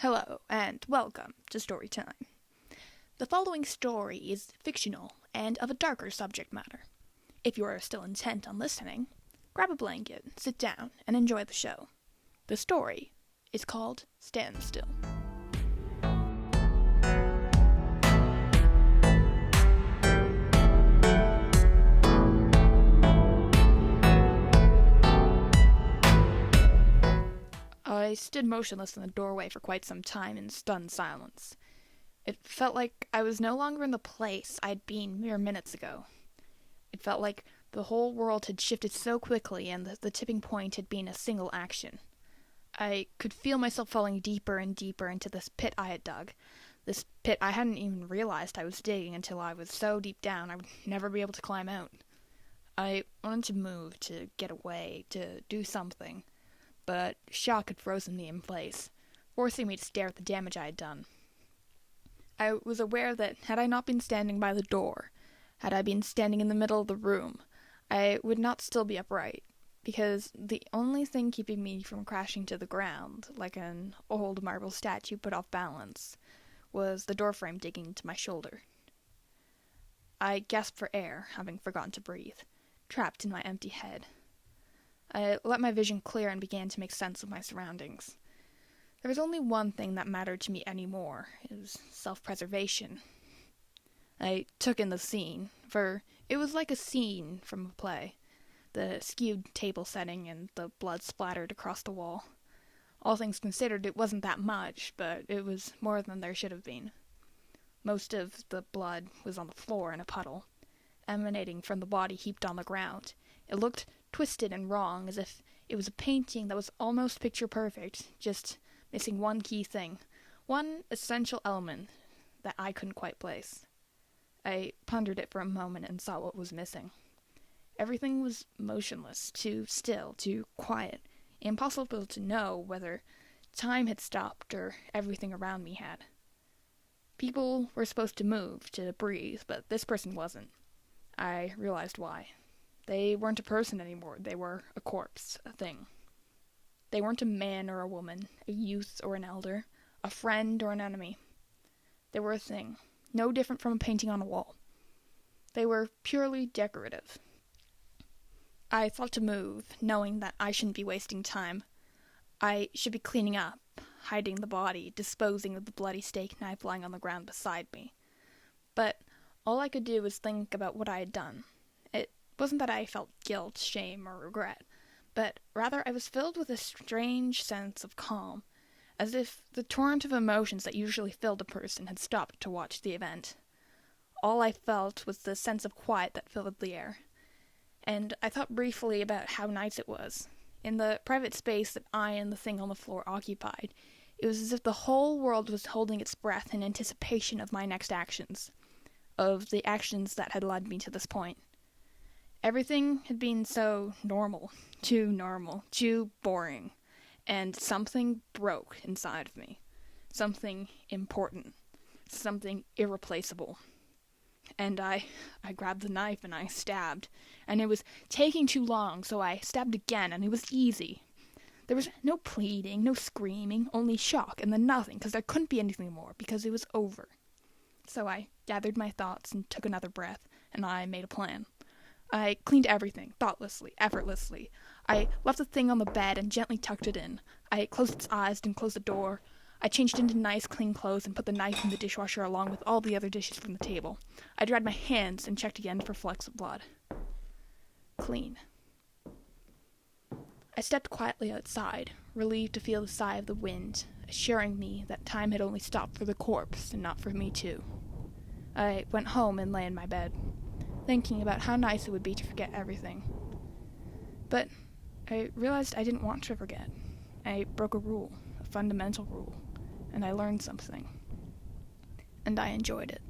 Hello, and welcome to Storytime. The following story is fictional and of a darker subject matter. If you are still intent on listening, grab a blanket, sit down, and enjoy the show. The story is called Standstill. I stood motionless in the doorway for quite some time in stunned silence. It felt like I was no longer in the place I'd been mere minutes ago. It felt like the whole world had shifted so quickly and the tipping point had been a single action. I could feel myself falling deeper and deeper into this pit I had dug. This pit I hadn't even realized I was digging until I was so deep down I would never be able to climb out. I wanted to move, to get away, to do something. But shock had frozen me in place, forcing me to stare at the damage I had done. I was aware that had I not been standing by the door, had I been standing in the middle of the room, I would not still be upright, because the only thing keeping me from crashing to the ground, like an old marble statue put off balance, was the doorframe digging into my shoulder. I gasped for air, having forgotten to breathe, trapped in my empty head. I let my vision clear and began to make sense of my surroundings. There was only one thing that mattered to me anymore. It was self-preservation. I took in the scene, for it was like a scene from a play. The skewed table setting and the blood splattered across the wall. All things considered, it wasn't that much, but it was more than there should have been. Most of the blood was on the floor in a puddle, emanating from the body heaped on the ground. It looked twisted and wrong, as if it was a painting that was almost picture-perfect, just missing one key thing, one essential element that I couldn't quite place. I pondered it for a moment and saw what was missing. Everything was motionless, too still, too quiet, impossible to know whether time had stopped or everything around me had. People were supposed to move, to breathe, but this person wasn't. I realized why. They weren't a person anymore. They were a corpse, a thing. They weren't a man or a woman, a youth or an elder, a friend or an enemy. They were a thing, no different from a painting on a wall. They were purely decorative. I thought to move, knowing that I shouldn't be wasting time. I should be cleaning up, hiding the body, disposing of the bloody steak knife lying on the ground beside me. But all I could do was think about what I had done. It wasn't that I felt guilt, shame, or regret, but rather I was filled with a strange sense of calm, as if the torrent of emotions that usually filled a person had stopped to watch the event. All I felt was the sense of quiet that filled the air, and I thought briefly about how nice it was. In the private space that I and the thing on the floor occupied, it was as if the whole world was holding its breath in anticipation of my next actions, of the actions that had led me to this point. Everything had been so normal, too boring, and something broke inside of me. Something important, something irreplaceable. And I grabbed the knife and I stabbed, and it was taking too long, so I stabbed again, and it was easy. There was no pleading, no screaming, only shock, and then nothing, because there couldn't be anything more, because it was over. So I gathered my thoughts and took another breath, and I made a plan. I cleaned everything, thoughtlessly, effortlessly. I left the thing on the bed and gently tucked it in. I closed its eyes and closed the door. I changed into nice, clean clothes and put the knife in the dishwasher along with all the other dishes from the table. I dried my hands and checked again for flecks of blood. Clean. I stepped quietly outside, relieved to feel the sigh of the wind, assuring me that time had only stopped for the corpse and not for me too. I went home and lay in my bed, thinking about how nice it would be to forget everything. But I realized I didn't want to forget. I broke a rule, a fundamental rule, and I learned something. And I enjoyed it.